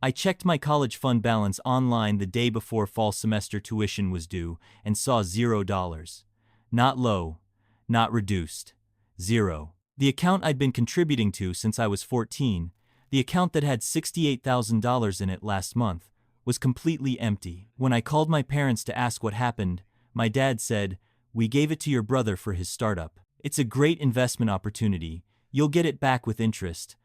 I checked my college fund balance online the day before fall semester tuition was due and saw $0. Not low, not reduced. Zero. The account I'd been contributing to since I was 14, the account that had $68,000 in it last month, was completely empty. When I called my parents to ask what happened, my dad said, "We gave it to your brother for his startup. It's a great investment opportunity. You'll get it back with interest."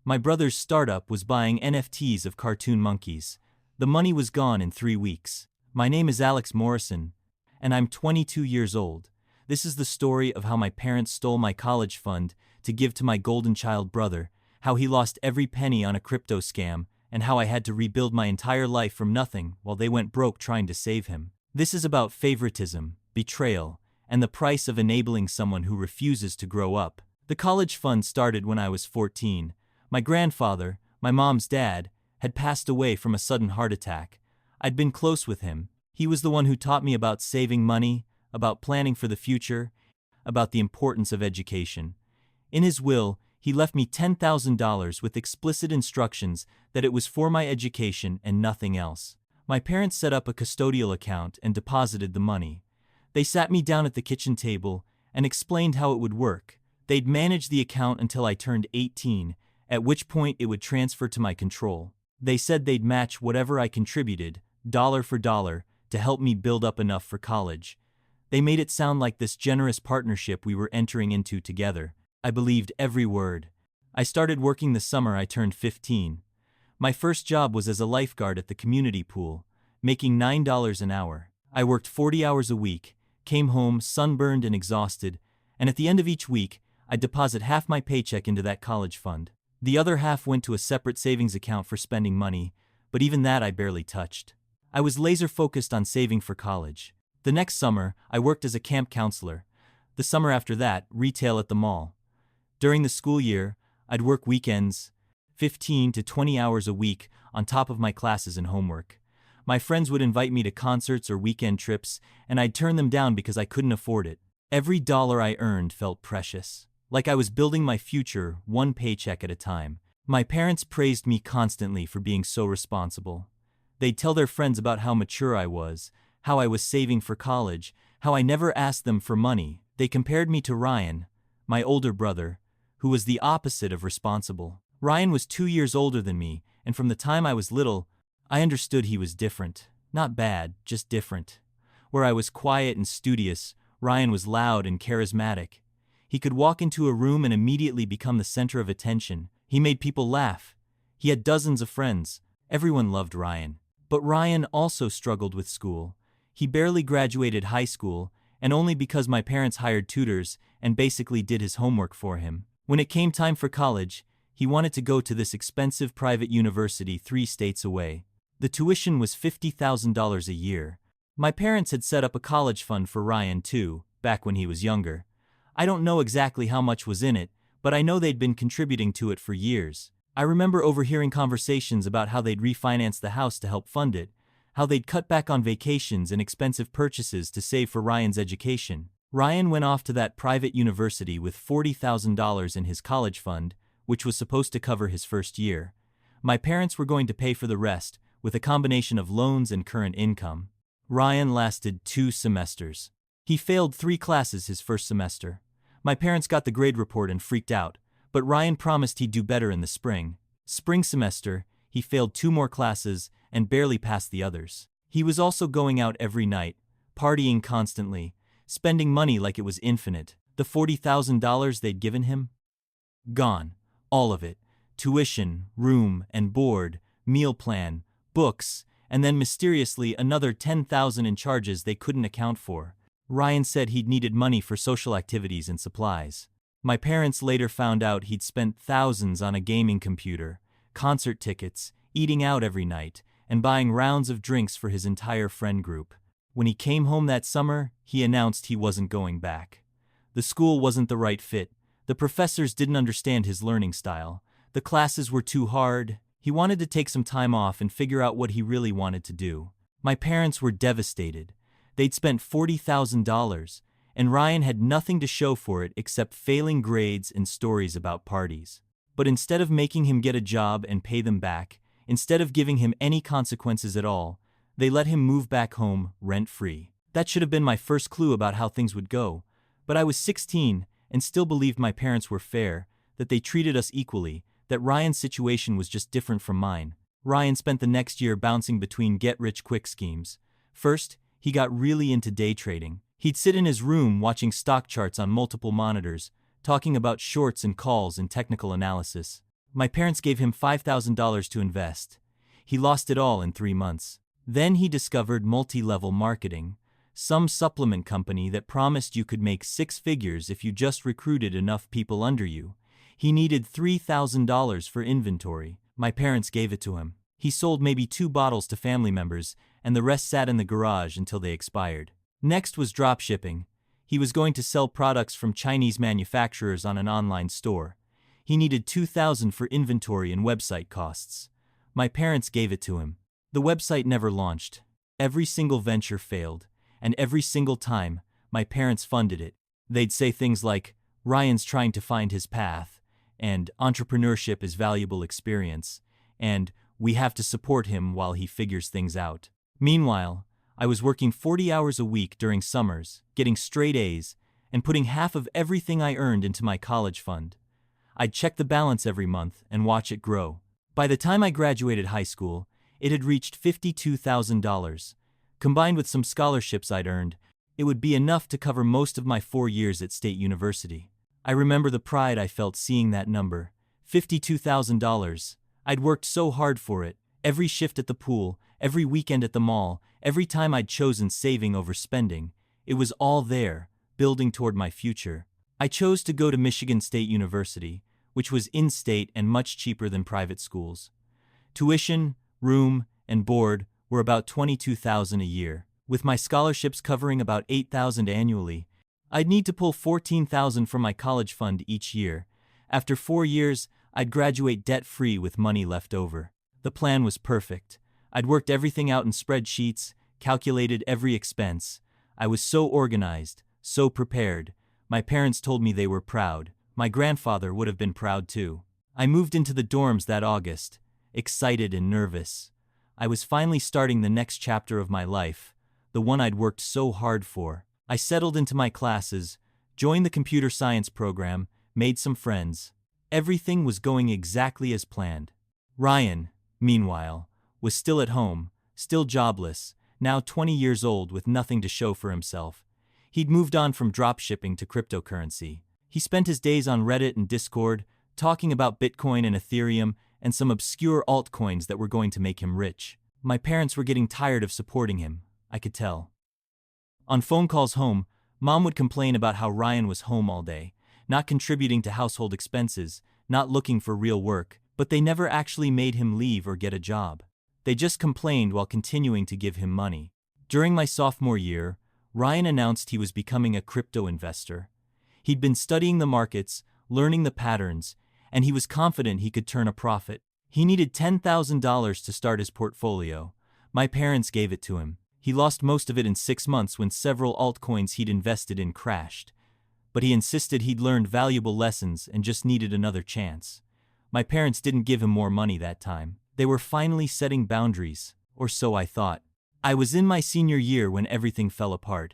My brother's startup was buying NFTs of cartoon monkeys. The money was gone in 3 weeks. My name is Alex Morrison, and I'm 22 years old. This is the story of how my parents stole my college fund to give to my golden child brother, how he lost every penny on a crypto scam, and how I had to rebuild my entire life from nothing while they went broke trying to save him. This is about favoritism, betrayal, and the price of enabling someone who refuses to grow up. The college fund started when I was 14. My grandfather, my mom's dad, had passed away from a sudden heart attack. I'd been close with him. He was the one who taught me about saving money, about planning for the future, about the importance of education. In his will, he left me $10,000 with explicit instructions that it was for my education and nothing else. My parents set up a custodial account and deposited the money. They sat me down at the kitchen table and explained how it would work. They'd manage the account until I turned 18, at which point it would transfer to my control. They said they'd match whatever I contributed, dollar for dollar, to help me build up enough for college. They made it sound like this generous partnership we were entering into together. I believed every word. I started working the summer I turned 15. My first job was as a lifeguard at the community pool, making $9 an hour. I worked 40 hours a week, came home sunburned and exhausted, and at the end of each week, I'd deposit half my paycheck into that college fund. The other half went to a separate savings account for spending money, but even that I barely touched. I was laser-focused on saving for college. The next summer, I worked as a camp counselor. The summer after that, retail at the mall. During the school year, I'd work weekends, 15 to 20 hours a week on top of my classes and homework. My friends would invite me to concerts or weekend trips, and I'd turn them down because I couldn't afford it. Every dollar I earned felt precious, like I was building my future one paycheck at a time. My parents praised me constantly for being so responsible. They'd tell their friends about how mature I was, how I was saving for college, how I never asked them for money. They compared me to Ryan, my older brother, who was the opposite of responsible. Ryan was 2 years older than me, and from the time I was little, I understood he was different. Not bad, just different. Where I was quiet and studious, Ryan was loud and charismatic. He could walk into a room and immediately become the center of attention. He made people laugh. He had dozens of friends. Everyone loved Ryan. But Ryan also struggled with school. He barely graduated high school, and only because my parents hired tutors and basically did his homework for him. When it came time for college, he wanted to go to this expensive private university 3 states away. The tuition was $50,000 a year. My parents had set up a college fund for Ryan too, back when he was younger. I don't know exactly how much was in it, but I know they'd been contributing to it for years. I remember overhearing conversations about how they'd refinance the house to help fund it, how they'd cut back on vacations and expensive purchases to save for Ryan's education. Ryan went off to that private university with $40,000 in his college fund, which was supposed to cover his first year. My parents were going to pay for the rest, with a combination of loans and current income. Ryan lasted 2 semesters. He failed 3 classes his first semester. My parents got the grade report and freaked out, but Ryan promised he'd do better in the spring. Spring semester, he failed 2 more classes and barely passed the others. He was also going out every night, partying constantly, spending money like it was infinite. The $40,000 they'd given him? Gone. All of it. Tuition, room and board, meal plan, books, and then mysteriously another $10,000 in charges they couldn't account for. Ryan said he'd needed money for social activities and supplies. My parents later found out he'd spent thousands on a gaming computer, concert tickets, eating out every night, and buying rounds of drinks for his entire friend group. When he came home that summer, he announced he wasn't going back. The school wasn't the right fit. The professors didn't understand his learning style. The classes were too hard. He wanted to take some time off and figure out what he really wanted to do. My parents were devastated. They'd spent $40,000, and Ryan had nothing to show for it except failing grades and stories about parties. But instead of making him get a job and pay them back, Instead of giving him any consequences at all, they let him move back home rent-free. That should have been my first clue about how things would go, but I was 16 and still believed my parents were fair, that they treated us equally, that Ryan's situation was just different from mine. Ryan spent the next year bouncing between get-rich-quick schemes. First, he got really into day trading. He'd sit in his room watching stock charts on multiple monitors, talking about shorts and calls and technical analysis. My parents gave him $5,000 to invest. He lost it all in 3 months. Then he discovered multi-level marketing, some supplement company that promised you could make 6 figures if you just recruited enough people under you. He needed $3,000 for inventory. My parents gave it to him. He sold maybe 2 bottles to family members, and the rest sat in the garage until they expired. Next was dropshipping. He was going to sell products from Chinese manufacturers on an online store. He needed $2,000 for inventory and website costs. My parents gave it to him. The website never launched. Every single venture failed, and every single time, my parents funded it. They'd say things like, "Ryan's trying to find his path," and "entrepreneurship is valuable experience," and "we have to support him while he figures things out." Meanwhile, I was working 40 hours a week during summers, getting straight A's, and putting half of everything I earned into my college fund. I'd check the balance every month and watch it grow. By the time I graduated high school, it had reached $52,000. Combined with some scholarships I'd earned, it would be enough to cover most of my 4 years at State University. I remember the pride I felt seeing that number, $52,000. I'd worked so hard for it, every shift at the pool, every weekend at the mall, every time I'd chosen saving over spending. It was all there, building toward my future. I chose to go to Michigan State University, which was in-state and much cheaper than private schools. Tuition, room, and board were about $22,000 a year. With my scholarships covering about $8,000 annually, I'd need to pull $14,000 from my college fund each year. After 4 years, I'd graduate debt-free with money left over. The plan was perfect. I'd worked everything out in spreadsheets, calculated every expense. I was so organized, so prepared. My parents told me they were proud. My grandfather would have been proud too. I moved into the dorms that August, excited and nervous. I was finally starting the next chapter of my life, the one I'd worked so hard for. I settled into my classes, joined the computer science program, made some friends. Everything was going exactly as planned. Ryan, meanwhile, was still at home, still jobless, now 20 years old with nothing to show for himself. He'd moved on from dropshipping to cryptocurrency. He spent his days on Reddit and Discord, talking about Bitcoin and Ethereum and some obscure altcoins that were going to make him rich. My parents were getting tired of supporting him, I could tell. On phone calls home, Mom would complain about how Ryan was home all day, not contributing to household expenses, not looking for real work, but they never actually made him leave or get a job. They just complained while continuing to give him money. During my sophomore year, Ryan announced he was becoming a crypto investor. He'd been studying the markets, learning the patterns, and he was confident he could turn a profit. He needed $10,000 to start his portfolio. My parents gave it to him. He lost most of it in 6 months when several altcoins he'd invested in crashed. But he insisted he'd learned valuable lessons and just needed another chance. My parents didn't give him more money that time. They were finally setting boundaries, or so I thought. I was in my senior year when everything fell apart.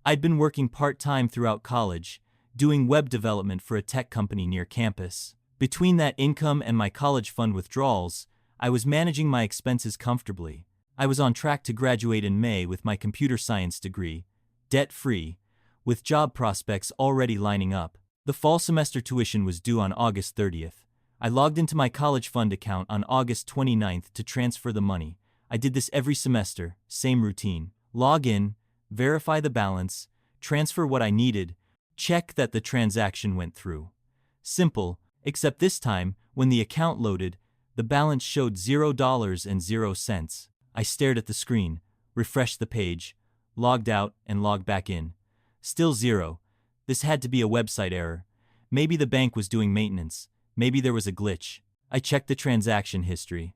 I'd been working part-time throughout college, doing web development for a tech company near campus. Between that income and my college fund withdrawals, I was managing my expenses comfortably. I was on track to graduate in May with my computer science degree, debt-free, with job prospects already lining up. The fall semester tuition was due on August 30th. I logged into my college fund account on August 29th to transfer the money. I did this every semester, same routine. Log in, verify the balance, transfer what I needed, check that the transaction went through. Simple, except this time, when the account loaded, the balance showed $0.00. I stared at the screen, refreshed the page, logged out and logged back in. Still zero. This had to be a website error. Maybe the bank was doing maintenance. Maybe there was a glitch. I checked the transaction history.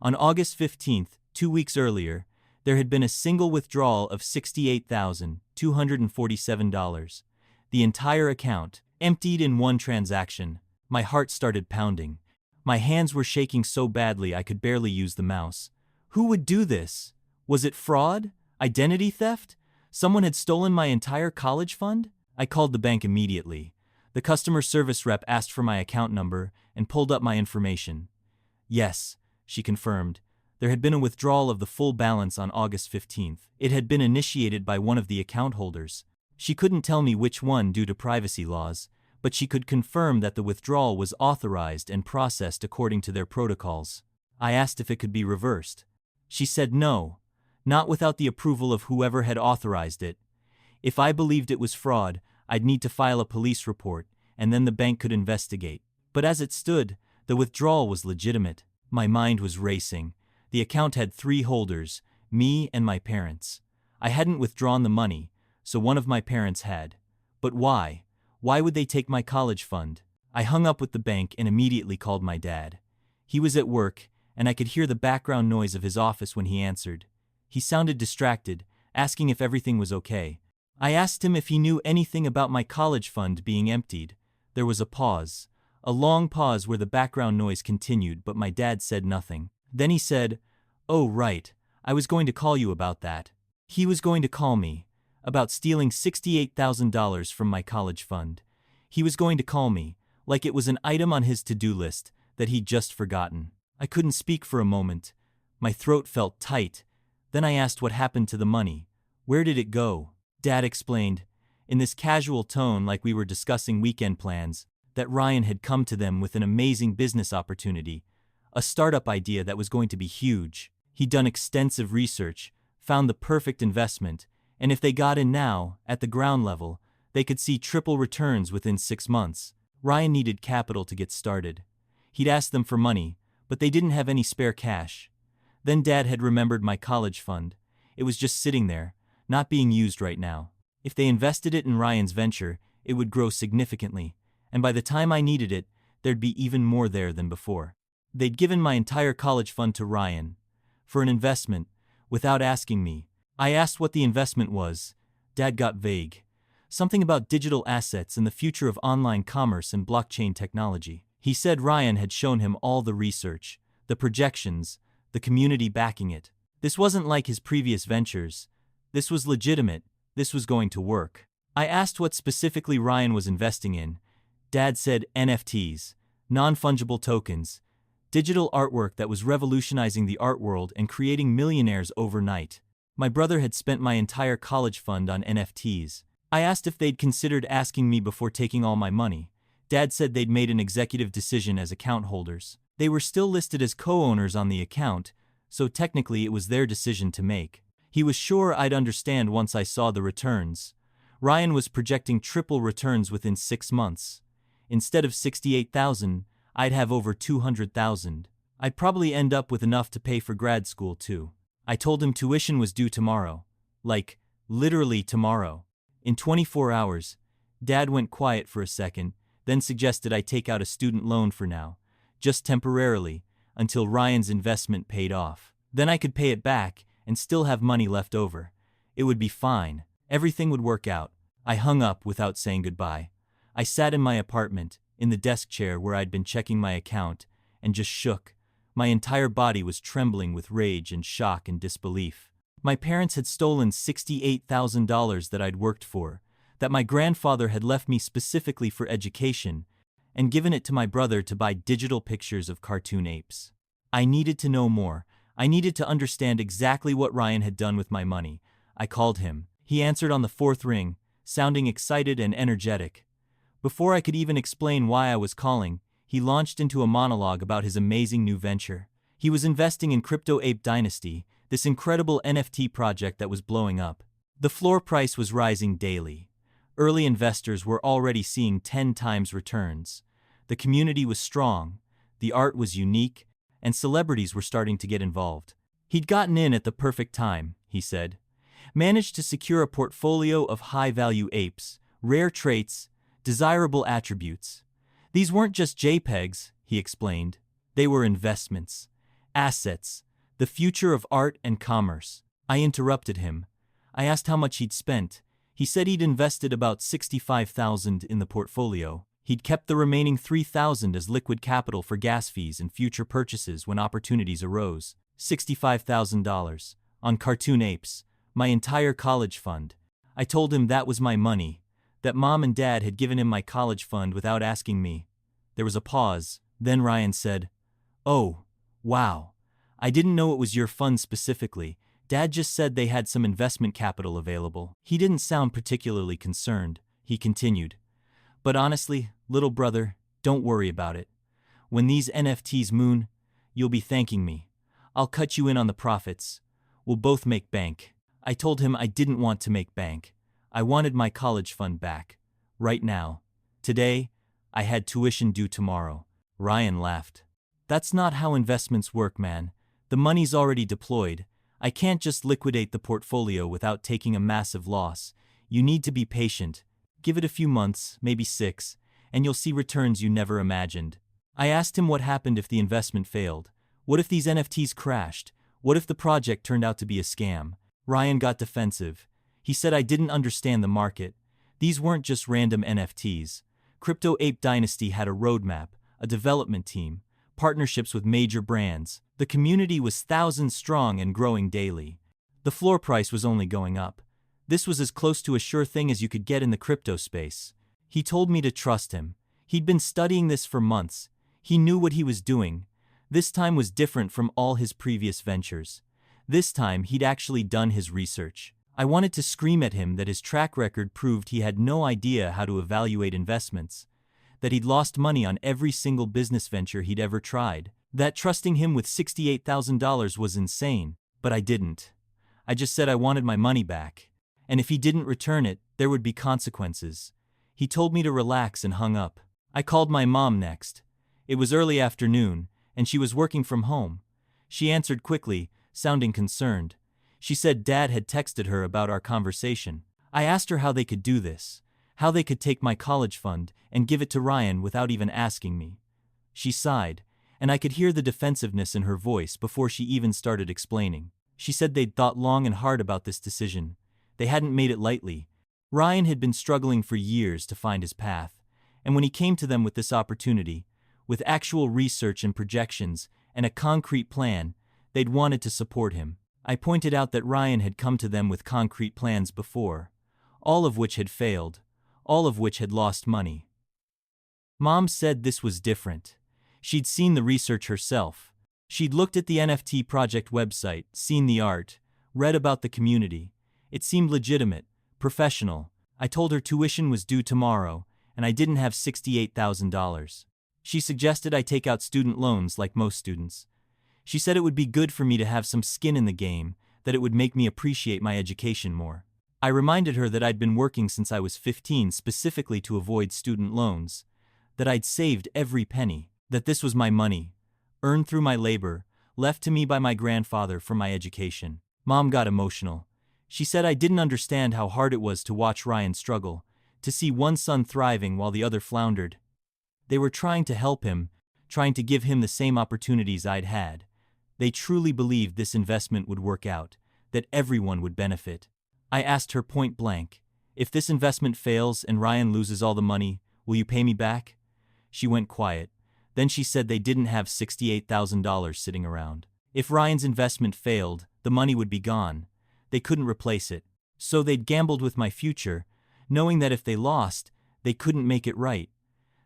On August 15th, 2 weeks earlier, there had been a single withdrawal of $68,247. The entire account, emptied in one transaction. My heart started pounding. My hands were shaking so badly I could barely use the mouse. Who would do this? Was it fraud? Identity theft? Someone had stolen my entire college fund? I called the bank immediately. The customer service rep asked for my account number and pulled up my information. Yes, she confirmed. There had been a withdrawal of the full balance on August 15th. It had been initiated by one of the account holders. She couldn't tell me which one due to privacy laws, but she could confirm that the withdrawal was authorized and processed according to their protocols. I asked if it could be reversed. She said no, not without the approval of whoever had authorized it. If I believed it was fraud, I'd need to file a police report, and then the bank could investigate. But as it stood, the withdrawal was legitimate. My mind was racing. The account had 3 holders, me and my parents. I hadn't withdrawn the money, so one of my parents had. But why? Why would they take my college fund? I hung up with the bank and immediately called my dad. He was at work, and I could hear the background noise of his office when he answered. He sounded distracted, asking if everything was okay. I asked him if he knew anything about my college fund being emptied. There was a pause. A long pause where the background noise continued, but my dad said nothing. Then he said, "Oh right, I was going to call you about that." He was going to call me about stealing $68,000 from my college fund. He was going to call me, like it was an item on his to-do list that he'd just forgotten. I couldn't speak for a moment. My throat felt tight. Then I asked what happened to the money. Where did it go? Dad explained, in this casual tone like we were discussing weekend plans, that Ryan had come to them with an amazing business opportunity, a startup idea that was going to be huge. He'd done extensive research, found the perfect investment, and if they got in now, at the ground level, they could see triple returns within 6 months. Ryan needed capital to get started. He'd asked them for money, but they didn't have any spare cash. Then Dad had remembered my college fund. It was just sitting there, not being used right now. If they invested it in Ryan's venture, it would grow significantly, and by the time I needed it, there'd be even more there than before. They'd given my entire college fund to Ryan for an investment, without asking me. I asked what the investment was. Dad got vague. Something about digital assets and the future of online commerce and blockchain technology. He said Ryan had shown him all the research, the projections, the community backing it. This wasn't like his previous ventures. This was legitimate. This was going to work. I asked what specifically Ryan was investing in. Dad said NFTs, non-fungible tokens, digital artwork that was revolutionizing the art world and creating millionaires overnight. My brother had spent my entire college fund on NFTs. I asked if they'd considered asking me before taking all my money. Dad said they'd made an executive decision as account holders. They were still listed as co-owners on the account, so technically it was their decision to make. He was sure I'd understand once I saw the returns. Ryan was projecting triple returns within 6 months. Instead of 68,000, I'd have over 200,000. I'd probably end up with enough to pay for grad school too. I told him tuition was due tomorrow. Like, literally tomorrow. In 24 hours, Dad went quiet for a second, then suggested I take out a student loan for now, just temporarily, until Ryan's investment paid off. Then I could pay it back and still have money left over. It would be fine. Everything would work out. I hung up without saying goodbye. I sat in my apartment, in the desk chair where I'd been checking my account, and just shook. My entire body was trembling with rage and shock and disbelief. My parents had stolen $68,000 that I'd worked for, that my grandfather had left me specifically for education, and given it to my brother to buy digital pictures of cartoon apes. I needed to know more. I needed to understand exactly what Ryan had done with my money. I called him. He answered on the 4th ring, sounding excited and energetic. Before I could even explain why I was calling, he launched into a monologue about his amazing new venture. He was investing in Crypto Ape Dynasty, this incredible NFT project that was blowing up. The floor price was rising daily. Early investors were already seeing 10 times returns. The community was strong, the art was unique, and celebrities were starting to get involved. He'd gotten in at the perfect time, he said. Managed to secure a portfolio of high-value apes, rare traits, desirable attributes. These weren't just JPEGs, he explained. They were investments, assets, the future of art and commerce. I interrupted him. I asked how much he'd spent. He said he'd invested about $65,000 in the portfolio. He'd kept the remaining $3,000 as liquid capital for gas fees and future purchases when opportunities arose. $65,000 on cartoon apes, my entire college fund. I told him that was my money, that mom and dad had given him my college fund without asking me. There was a pause, then Ryan said, "Oh, wow. I didn't know it was your fund specifically. Dad just said they had some investment capital available." He didn't sound particularly concerned. He continued, "But honestly, little brother, don't worry about it. When these NFTs moon, you'll be thanking me. I'll cut you in on the profits. We'll both make bank." I told him I didn't want to make bank. I wanted my college fund back. Right now. Today, I had tuition due tomorrow. Ryan laughed. "That's not how investments work, man. The money's already deployed. I can't just liquidate the portfolio without taking a massive loss. You need to be patient. Give it a few months, maybe 6, and you'll see returns you never imagined." I asked him what happened if the investment failed. What if these NFTs crashed? What if the project turned out to be a scam? Ryan got defensive. He said I didn't understand the market. These weren't just random NFTs. Crypto Ape Dynasty had a roadmap, a development team, partnerships with major brands. The community was thousands strong and growing daily. The floor price was only going up. This was as close to a sure thing as you could get in the crypto space. He told me to trust him. He'd been studying this for months. He knew what he was doing. This time was different from all his previous ventures. This time he'd actually done his research. I wanted to scream at him that his track record proved he had no idea how to evaluate investments, that he'd lost money on every single business venture he'd ever tried, that trusting him with $68,000 was insane, but I didn't. I just said I wanted my money back, and if he didn't return it, there would be consequences. He told me to relax and hung up. I called my mom next. It was early afternoon, and she was working from home. She answered quickly, sounding concerned. She said Dad had texted her about our conversation. I asked her how they could do this, how they could take my college fund and give it to Ryan without even asking me. She sighed, and I could hear the defensiveness in her voice before she even started explaining. She said they'd thought long and hard about this decision. They hadn't made it lightly. Ryan had been struggling for years to find his path, and when he came to them with this opportunity, with actual research and projections and a concrete plan, they'd wanted to support him. I pointed out that Ryan had come to them with concrete plans before, all of which had failed, all of which had lost money. Mom said this was different. She'd seen the research herself. She'd looked at the NFT project website, seen the art, read about the community. It seemed legitimate, professional. I told her tuition was due tomorrow, and I didn't have $68,000. She suggested I take out student loans like most students. She said it would be good for me to have some skin in the game, that it would make me appreciate my education more. I reminded her that I'd been working since I was 15 specifically to avoid student loans, that I'd saved every penny, that this was my money, earned through my labor, left to me by my grandfather for my education. Mom got emotional. She said I didn't understand how hard it was to watch Ryan struggle, to see one son thriving while the other floundered. They were trying to help him, trying to give him the same opportunities I'd had. They truly believed this investment would work out, that everyone would benefit. I asked her point blank, "If this investment fails and Ryan loses all the money, will you pay me back?" She went quiet. Then she said they didn't have $68,000 sitting around. If Ryan's investment failed, the money would be gone. They couldn't replace it. So they'd gambled with my future, knowing that if they lost, they couldn't make it right.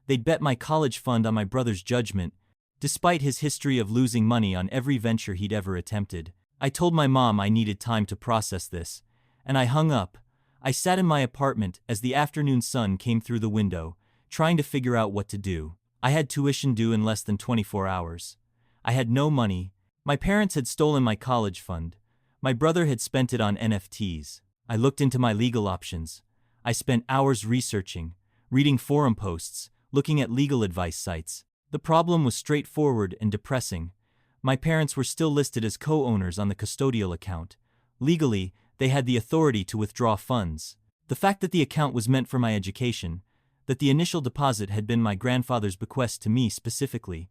They'd bet my college fund on my brother's judgment, despite his history of losing money on every venture he'd ever attempted. I told my mom I needed time to process this, and I hung up. I sat in my apartment as the afternoon sun came through the window, trying to figure out what to do. I had tuition due in less than 24 hours. I had no money. My parents had stolen my college fund. My brother had spent it on NFTs. I looked into my legal options. I spent hours researching, reading forum posts, looking at legal advice sites. The problem was straightforward and depressing. My parents were still listed as co-owners on the custodial account. Legally, they had the authority to withdraw funds. The fact that the account was meant for my education, that the initial deposit had been my grandfather's bequest to me specifically,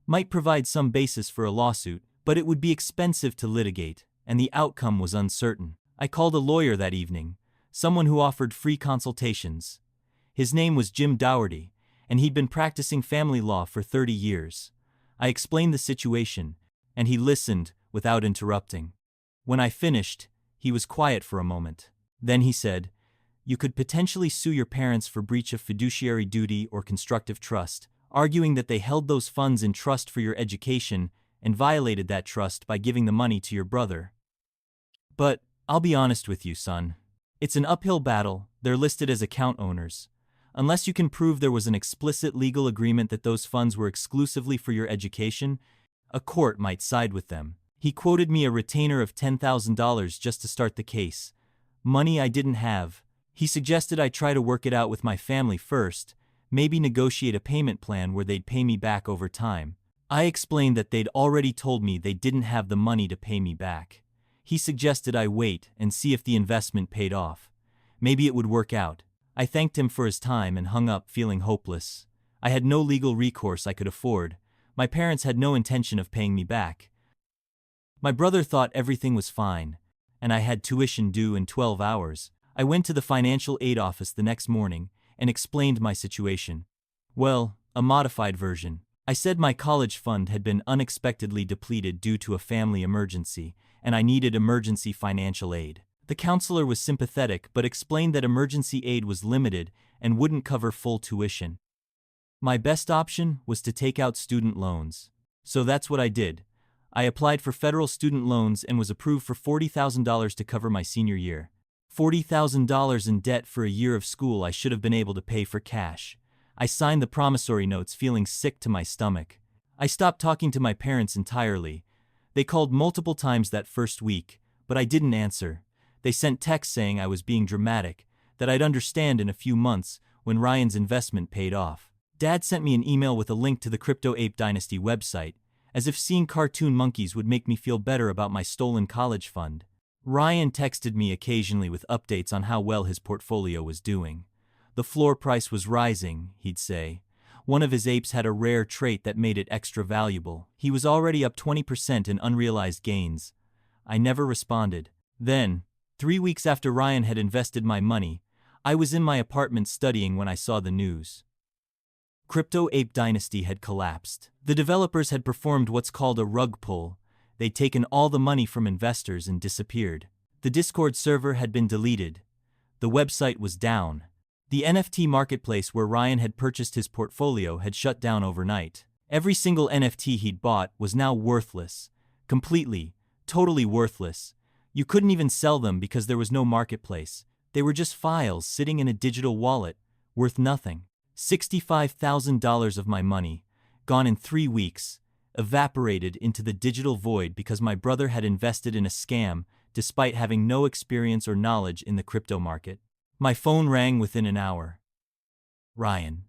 might provide some basis for a lawsuit, but it would be expensive to litigate, and the outcome was uncertain. I called a lawyer that evening, someone who offered free consultations. His name was Jim Dougherty, and he'd been practicing family law for 30 years. I explained the situation, and he listened without interrupting. When I finished, he was quiet for a moment. Then he said, "You could potentially sue your parents for breach of fiduciary duty or constructive trust, arguing that they held those funds in trust for your education and violated that trust by giving the money to your brother. But I'll be honest with you, son. It's an uphill battle. They're listed as account owners. Unless you can prove there was an explicit legal agreement that those funds were exclusively for your education, a court might side with them." He quoted me a retainer of $10,000 just to start the case. Money I didn't have. He suggested I try to work it out with my family first, maybe negotiate a payment plan where they'd pay me back over time. I explained that they'd already told me they didn't have the money to pay me back. He suggested I wait and see if the investment paid off. Maybe it would work out. I thanked him for his time and hung up feeling hopeless. I had no legal recourse I could afford. My parents had no intention of paying me back. My brother thought everything was fine, and I had tuition due in 12 hours. I went to the financial aid office the next morning and explained my situation. Well, a modified version. I said my college fund had been unexpectedly depleted due to a family emergency, and I needed emergency financial aid. The counselor was sympathetic but explained that emergency aid was limited and wouldn't cover full tuition. My best option was to take out student loans. So that's what I did. I applied for federal student loans and was approved for $40,000 to cover my senior year. $40,000 in debt for a year of school I should have been able to pay for cash. I signed the promissory notes feeling sick to my stomach. I stopped talking to my parents entirely. They called multiple times that first week, but I didn't answer. They sent texts saying I was being dramatic, that I'd understand in a few months when Ryan's investment paid off. Dad sent me an email with a link to the Crypto Ape Dynasty website, as if seeing cartoon monkeys would make me feel better about my stolen college fund. Ryan texted me occasionally with updates on how well his portfolio was doing. The floor price was rising, he'd say. One of his apes had a rare trait that made it extra valuable. He was already up 20% in unrealized gains. I never responded. Then, 3 weeks after Ryan had invested my money, I was in my apartment studying when I saw the news. Crypto Ape Dynasty had collapsed. The developers had performed what's called a rug pull. They'd taken all the money from investors and disappeared. The Discord server had been deleted. The website was down. The NFT marketplace where Ryan had purchased his portfolio had shut down overnight. Every single NFT he'd bought was now worthless. Completely, totally worthless. You couldn't even sell them because there was no marketplace. They were just files sitting in a digital wallet, worth nothing. $65,000 of my money, gone in 3 weeks, evaporated into the digital void because my brother had invested in a scam despite having no experience or knowledge in the crypto market. My phone rang within an hour. Ryan.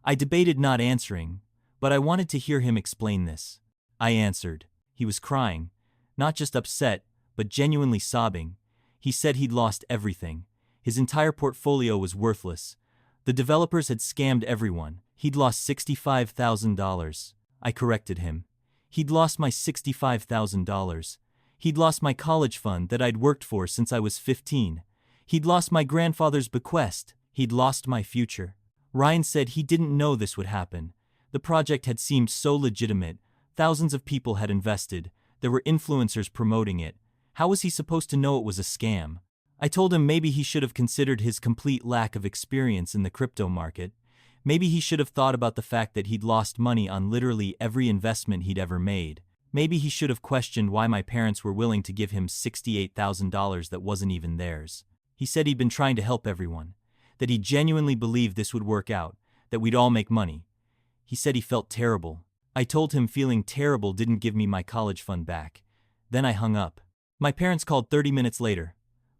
I debated not answering, but I wanted to hear him explain this. I answered. He was crying, not just upset, but genuinely sobbing. He said he'd lost everything. His entire portfolio was worthless. The developers had scammed everyone. He'd lost $65,000. I corrected him. He'd lost my $65,000. He'd lost my college fund that I'd worked for since I was 15. He'd lost my grandfather's bequest. He'd lost my future. Ryan said he didn't know this would happen. The project had seemed so legitimate. Thousands of people had invested. There were influencers promoting it. How was he supposed to know it was a scam? I told him maybe he should have considered his complete lack of experience in the crypto market. Maybe he should have thought about the fact that he'd lost money on literally every investment he'd ever made. Maybe he should have questioned why my parents were willing to give him $68,000 that wasn't even theirs. He said he'd been trying to help everyone, that he genuinely believed this would work out, that we'd all make money. He said he felt terrible. I told him feeling terrible didn't give me my college fund back. Then I hung up. My parents called 30 minutes later.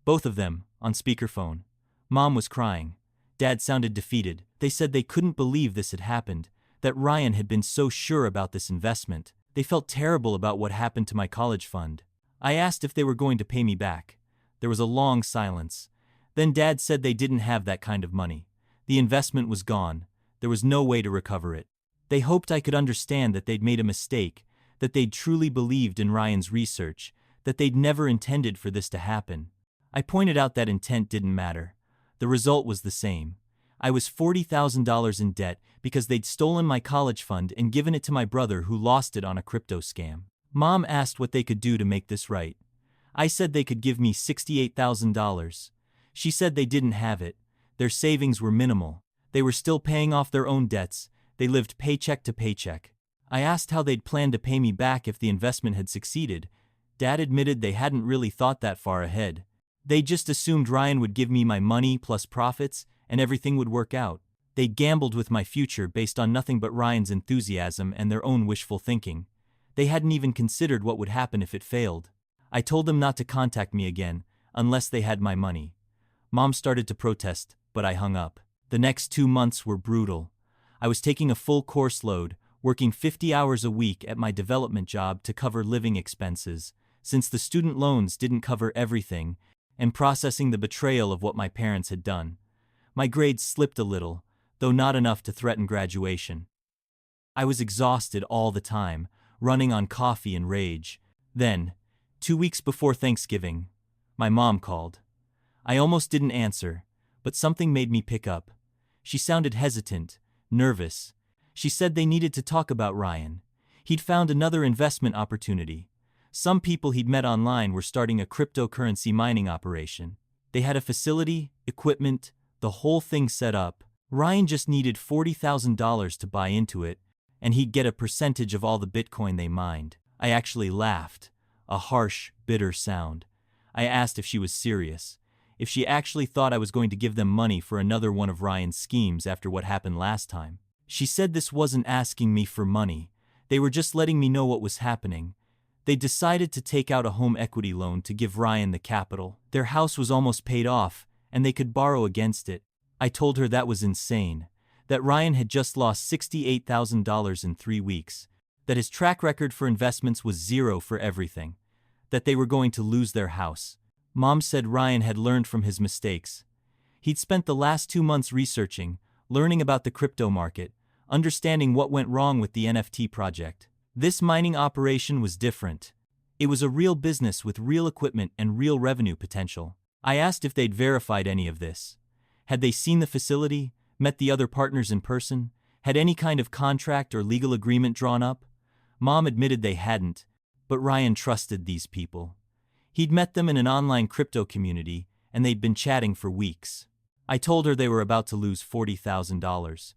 Both of them, on speakerphone. Mom was crying. Dad sounded defeated. They said they couldn't believe this had happened, that Ryan had been so sure about this investment. They felt terrible about what happened to my college fund. I asked if they were going to pay me back. There was a long silence. Then Dad said they didn't have that kind of money. The investment was gone. There was no way to recover it. They hoped I could understand that they'd made a mistake, that they'd truly believed in Ryan's research, that they'd never intended for this to happen. I pointed out that intent didn't matter. The result was the same. I was $40,000 in debt because they'd stolen my college fund and given it to my brother who lost it on a crypto scam. Mom asked what they could do to make this right. I said they could give me $68,000. She said they didn't have it. Their savings were minimal. They were still paying off their own debts. They lived paycheck to paycheck. I asked how they'd plan to pay me back if the investment had succeeded. Dad admitted they hadn't really thought that far ahead. They just assumed Ryan would give me my money plus profits and everything would work out. They gambled with my future based on nothing but Ryan's enthusiasm and their own wishful thinking. They hadn't even considered what would happen if it failed. I told them not to contact me again, unless they had my money. Mom started to protest, but I hung up. The next 2 months were brutal. I was taking a full course load, working 50 hours a week at my development job to cover living expenses, since the student loans didn't cover everything, and processing the betrayal of what my parents had done. My grades slipped a little, though not enough to threaten graduation. I was exhausted all the time, running on coffee and rage. Then, 2 weeks before Thanksgiving, my mom called. I almost didn't answer, but something made me pick up. She sounded hesitant, nervous. She said they needed to talk about Ryan. He'd found another investment opportunity. Some people he'd met online were starting a cryptocurrency mining operation. They had a facility, equipment, the whole thing set up. Ryan just needed $40,000 to buy into it, and he'd get a percentage of all the Bitcoin they mined. I actually laughed, a harsh, bitter sound. I asked if she was serious, if she actually thought I was going to give them money for another one of Ryan's schemes after what happened last time. She said this wasn't asking me for money. They were just letting me know what was happening. They decided to take out a home equity loan to give Ryan the capital. Their house was almost paid off, and they could borrow against it. I told her that was insane, that Ryan had just lost $68,000 in 3 weeks, that his track record for investments was zero for everything, that they were going to lose their house. Mom said Ryan had learned from his mistakes. He'd spent the last 2 months researching, learning about the crypto market, understanding what went wrong with the NFT project. This mining operation was different. It was a real business with real equipment and real revenue potential. I asked if they'd verified any of this. Had they seen the facility, met the other partners in person, had any kind of contract or legal agreement drawn up? Mom admitted they hadn't, but Ryan trusted these people. He'd met them in an online crypto community, and they'd been chatting for weeks. I told her they were about to lose $40,000.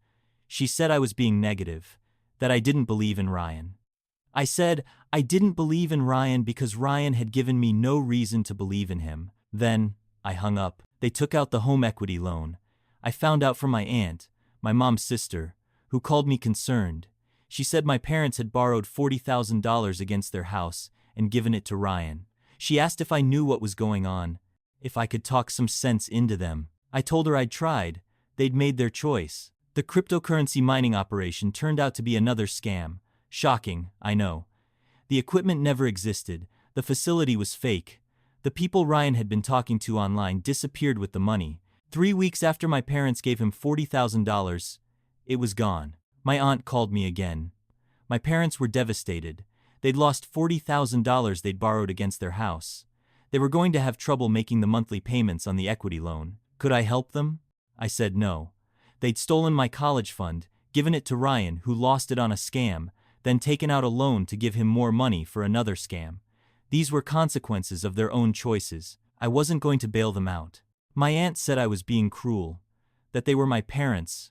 She said I was being negative, that I didn't believe in Ryan. I said I didn't believe in Ryan because Ryan had given me no reason to believe in him. Then, I hung up. They took out the home equity loan. I found out from my aunt, my mom's sister, who called me concerned. She said my parents had borrowed $40,000 against their house and given it to Ryan. She asked if I knew what was going on, if I could talk some sense into them. I told her I'd tried. They'd made their choice. The cryptocurrency mining operation turned out to be another scam. Shocking, I know. The equipment never existed. The facility was fake. The people Ryan had been talking to online disappeared with the money. 3 weeks after my parents gave him $40,000, it was gone. My aunt called me again. My parents were devastated. They'd lost $40,000 they'd borrowed against their house. They were going to have trouble making the monthly payments on the equity loan. Could I help them? I said no. They'd stolen my college fund, given it to Ryan, who lost it on a scam, then taken out a loan to give him more money for another scam. These were consequences of their own choices. I wasn't going to bail them out. My aunt said I was being cruel, that they were my parents,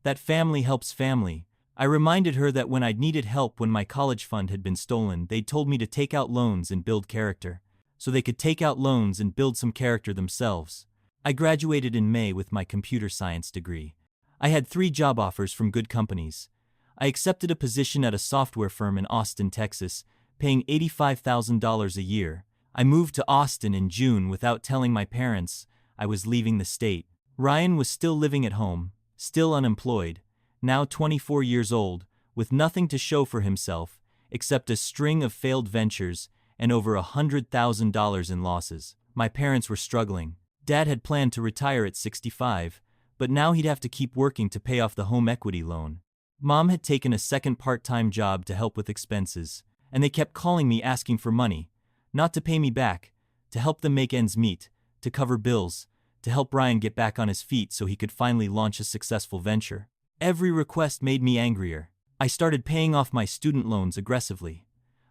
that family helps family. I reminded her that when I'd needed help when my college fund had been stolen, they'd told me to take out loans and build character, so they could take out loans and build some character themselves. I graduated in May with my computer science degree. I had 3 job offers from good companies. I accepted a position at a software firm in Austin, Texas, paying $85,000 a year. I moved to Austin in June without telling my parents I was leaving the state. Ryan was still living at home, still unemployed, now 24 years old, with nothing to show for himself except a string of failed ventures and over $100,000 in losses. My parents were struggling. Dad had planned to retire at 65, but now he'd have to keep working to pay off the home equity loan. Mom had taken a second part-time job to help with expenses, and they kept calling me asking for money, not to pay me back, to help them make ends meet, to cover bills, to help Ryan get back on his feet so he could finally launch a successful venture. Every request made me angrier. I started paying off my student loans aggressively.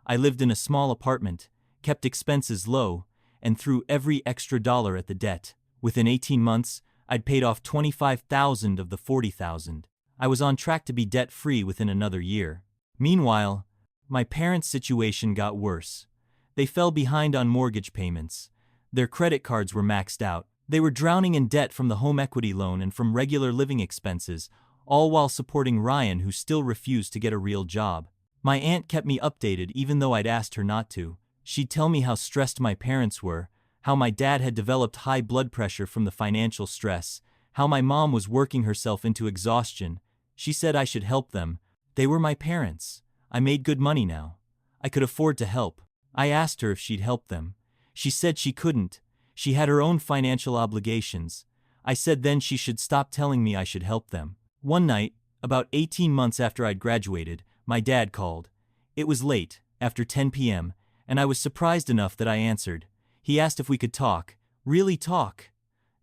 I lived in a small apartment, kept expenses low, and threw every extra dollar at the debt. Within 18 months, I'd paid off $25,000 of the $40,000. I was on track to be debt-free within another year. Meanwhile, my parents' situation got worse. They fell behind on mortgage payments. Their credit cards were maxed out. They were drowning in debt from the home equity loan and from regular living expenses, all while supporting Ryan, who still refused to get a real job. My aunt kept me updated even though I'd asked her not to. She'd tell me how stressed my parents were, how my dad had developed high blood pressure from the financial stress, how my mom was working herself into exhaustion. She said I should help them. They were my parents. I made good money now. I could afford to help. I asked her if she'd help them. She said she couldn't. She had her own financial obligations. I said then she should stop telling me I should help them. One night, about 18 months after I'd graduated, my dad called. It was late, after 10 p.m., and I was surprised enough that I answered. He asked if we could talk. Really talk.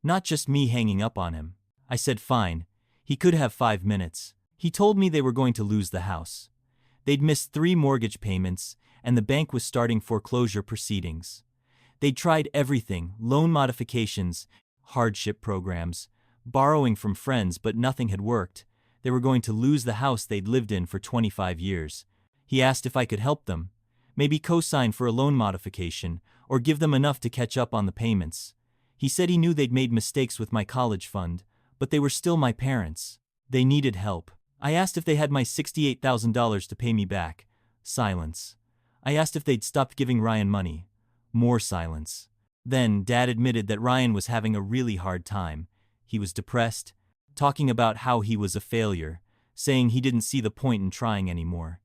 Not just me hanging up on him. I said fine. He could have 5 minutes. He told me they were going to lose the house. They'd missed 3 mortgage payments, and the bank was starting foreclosure proceedings. They'd tried everything, loan modifications, hardship programs, borrowing from friends, but nothing had worked. They were going to lose the house they'd lived in for 25 years. He asked if I could help them, maybe co-sign for a loan modification, or give them enough to catch up on the payments. He said he knew they'd made mistakes with my college fund, but they were still my parents. They needed help. I asked if they had my $68,000 to pay me back. Silence. I asked if they'd stopped giving Ryan money. More silence. Then, Dad admitted that Ryan was having a really hard time. He was depressed, talking about how he was a failure, saying he didn't see the point in trying anymore.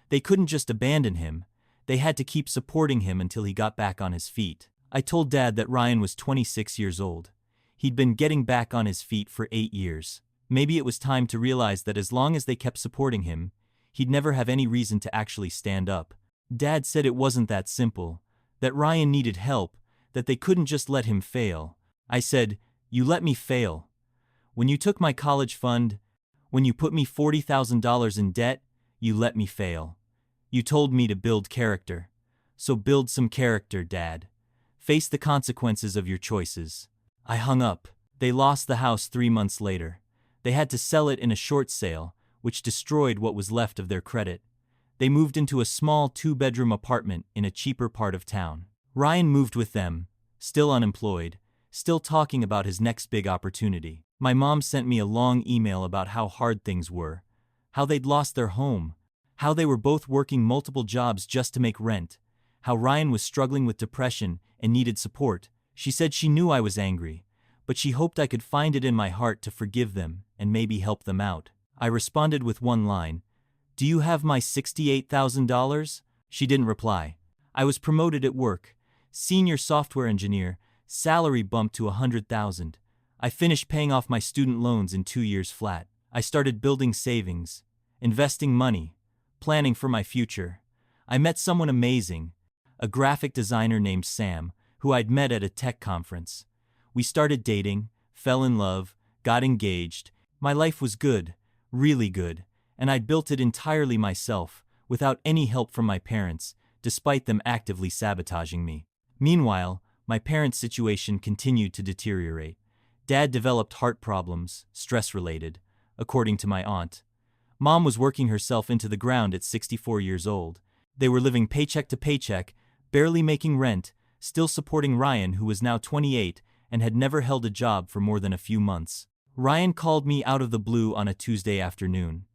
They couldn't just abandon him. They had to keep supporting him until he got back on his feet. I told Dad that Ryan was 26 years old. He'd been getting back on his feet for 8 years. Maybe it was time to realize that as long as they kept supporting him, he'd never have any reason to actually stand up. Dad said it wasn't that simple, that Ryan needed help, that they couldn't just let him fail. I said, "You let me fail. When you took my college fund, when you put me $40,000 in debt, you let me fail. You told me to build character. So build some character, Dad. Face the consequences of your choices." I hung up. They lost the house 3 months later. They had to sell it in a short sale, which destroyed what was left of their credit. They moved into a small 2-bedroom apartment in a cheaper part of town. Ryan moved with them, still unemployed, still talking about his next big opportunity. My mom sent me a long email about how hard things were, how they'd lost their home, how they were both working multiple jobs just to make rent, how Ryan was struggling with depression and needed support. She said she knew I was angry, but she hoped I could find it in my heart to forgive them and maybe help them out. I responded with one line, "Do you have my $68,000? She didn't reply. I was promoted at work, senior software engineer, salary bumped to $100,000. I finished paying off my student loans in 2 years flat. I started building savings, investing money, planning for my future. I met someone amazing, a graphic designer named Sam, who I'd met at a tech conference. We started dating, fell in love, got engaged. My life was good, really good, and I'd built it entirely myself, without any help from my parents, despite them actively sabotaging me. Meanwhile, my parents' situation continued to deteriorate. Dad developed heart problems, stress-related, according to my aunt. Mom was working herself into the ground at 64 years old. They were living paycheck to paycheck, barely making rent, still supporting Ryan, who was now 28 and had never held a job for more than a few months. Ryan called me out of the blue on a Tuesday afternoon.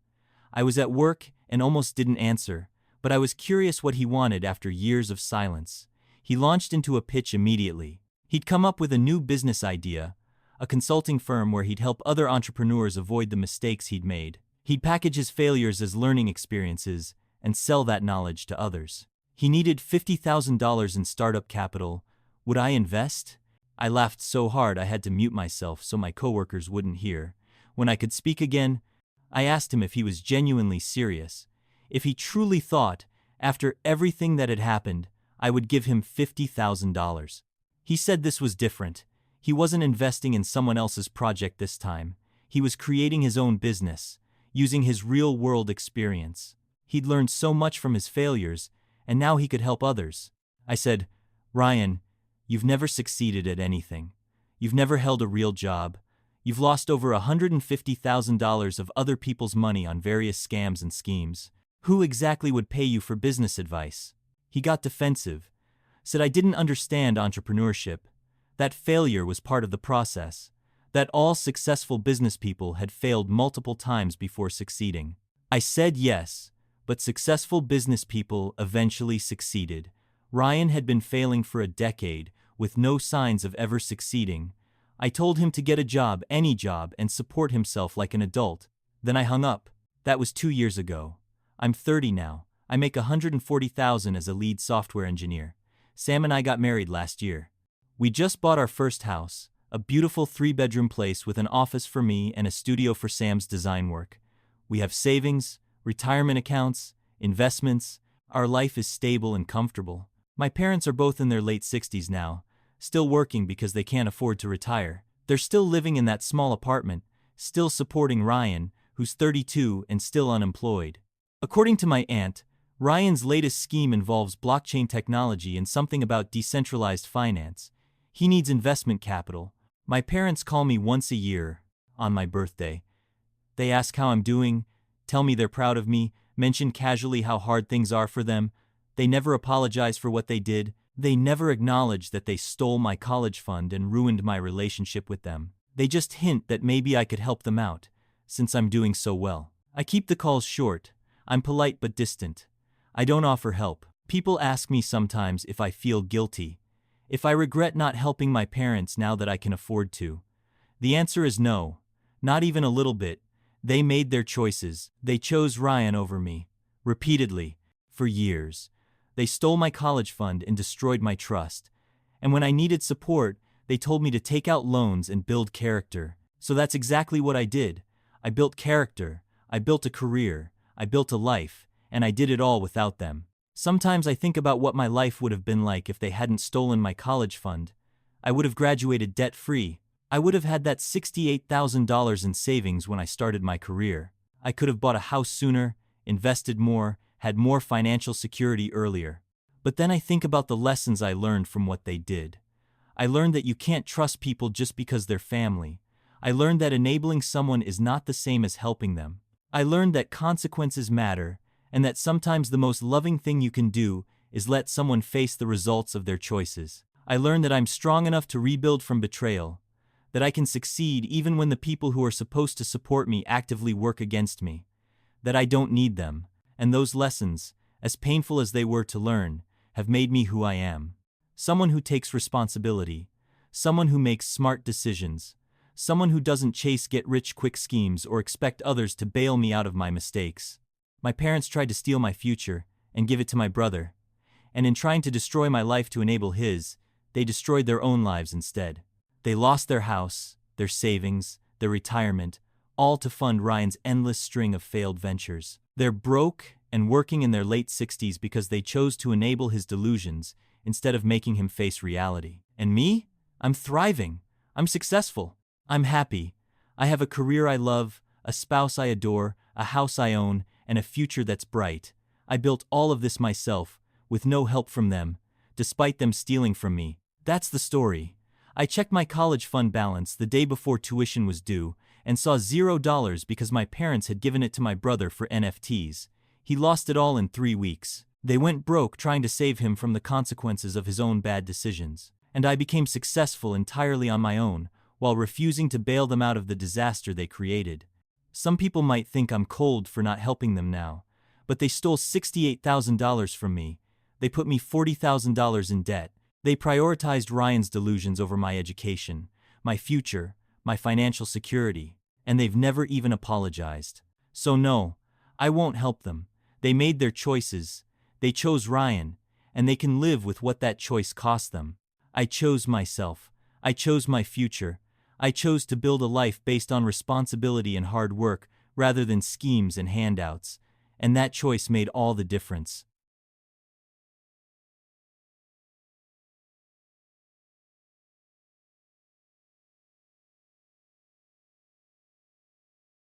I was at work and almost didn't answer, but I was curious what he wanted after years of silence. He launched into a pitch immediately. He'd come up with a new business idea, a consulting firm where he'd help other entrepreneurs avoid the mistakes he'd made. He'd package his failures as learning experiences and sell that knowledge to others. He needed $50,000 in startup capital. Would I invest? I laughed so hard I had to mute myself so my coworkers wouldn't hear. When I could speak again, I asked him if he was genuinely serious, if he truly thought, after everything that had happened, I would give him $50,000. He said this was different. He wasn't investing in someone else's project this time. He was creating his own business, using his real-world experience. He'd learned so much from his failures, and now he could help others. I said, "Ryan, you've never succeeded at anything. You've never held a real job. You've lost over $150,000 of other people's money on various scams and schemes. Who exactly would pay you for business advice?" He got defensive, said I didn't understand entrepreneurship, that failure was part of the process, that all successful business people had failed multiple times before succeeding. I said yes, but successful business people eventually succeeded. Ryan had been failing for a decade, with no signs of ever succeeding. I told him to get a job, any job, and support himself like an adult. Then I hung up. That was 2 years ago. I'm 30 now. I make $140,000 as a lead software engineer. Sam and I got married last year. We just bought our first house, a beautiful 3-bedroom place with an office for me and a studio for Sam's design work. We have savings, retirement accounts, investments. Our life is stable and comfortable. My parents are both in their late 60s now, still working because they can't afford to retire. They're still living in that small apartment, still supporting Ryan, who's 32 and still unemployed. According to my aunt, Ryan's latest scheme involves blockchain technology and something about decentralized finance. He needs investment capital. My parents call me once a year, on my birthday. They ask how I'm doing, tell me they're proud of me, mention casually how hard things are for them. They never apologize for what they did. They never acknowledge that they stole my college fund and ruined my relationship with them. They just hint that maybe I could help them out, since I'm doing so well. I keep the calls short. I'm polite but distant. I don't offer help. People ask me sometimes if I feel guilty, if I regret not helping my parents now that I can afford to. The answer is no, not even a little bit. They made their choices. They chose Ryan over me. Repeatedly. For years. They stole my college fund and destroyed my trust. And when I needed support, they told me to take out loans and build character. So that's exactly what I did. I built character. I built a career. I built a life. And I did it all without them. Sometimes I think about what my life would have been like if they hadn't stolen my college fund. I would have graduated debt-free. I would have had that $68,000 in savings when I started my career. I could have bought a house sooner, invested more, had more financial security earlier. But then I think about the lessons I learned from what they did. I learned that you can't trust people just because they're family. I learned that enabling someone is not the same as helping them. I learned that consequences matter, and that sometimes the most loving thing you can do is let someone face the results of their choices. I learned that I'm strong enough to rebuild from betrayal, that I can succeed even when the people who are supposed to support me actively work against me, that I don't need them, and those lessons, as painful as they were to learn, have made me who I am. Someone who takes responsibility, someone who makes smart decisions, someone who doesn't chase get-rich-quick schemes or expect others to bail me out of my mistakes. My parents tried to steal my future and give it to my brother, and in trying to destroy my life to enable his, they destroyed their own lives instead. They lost their house, their savings, their retirement, all to fund Ryan's endless string of failed ventures. They're broke and working in their late 60s because they chose to enable his delusions instead of making him face reality. And me? I'm thriving. I'm successful. I'm happy. I have a career I love, a spouse I adore, a house I own, and a future that's bright. I built all of this myself, with no help from them, despite them stealing from me. That's the story. I checked my college fund balance the day before tuition was due, and saw $0 because my parents had given it to my brother for NFTs. He lost it all in 3 weeks. They went broke trying to save him from the consequences of his own bad decisions. And I became successful entirely on my own, while refusing to bail them out of the disaster they created. Some people might think I'm cold for not helping them now, but they stole $68,000 from me. They put me $40,000 in debt. They prioritized Ryan's delusions over my education, my future, my financial security, and they've never even apologized. So no, I won't help them. They made their choices. They chose Ryan, and they can live with what that choice cost them. I chose myself. I chose my future. I chose to build a life based on responsibility and hard work rather than schemes and handouts, and that choice made all the difference.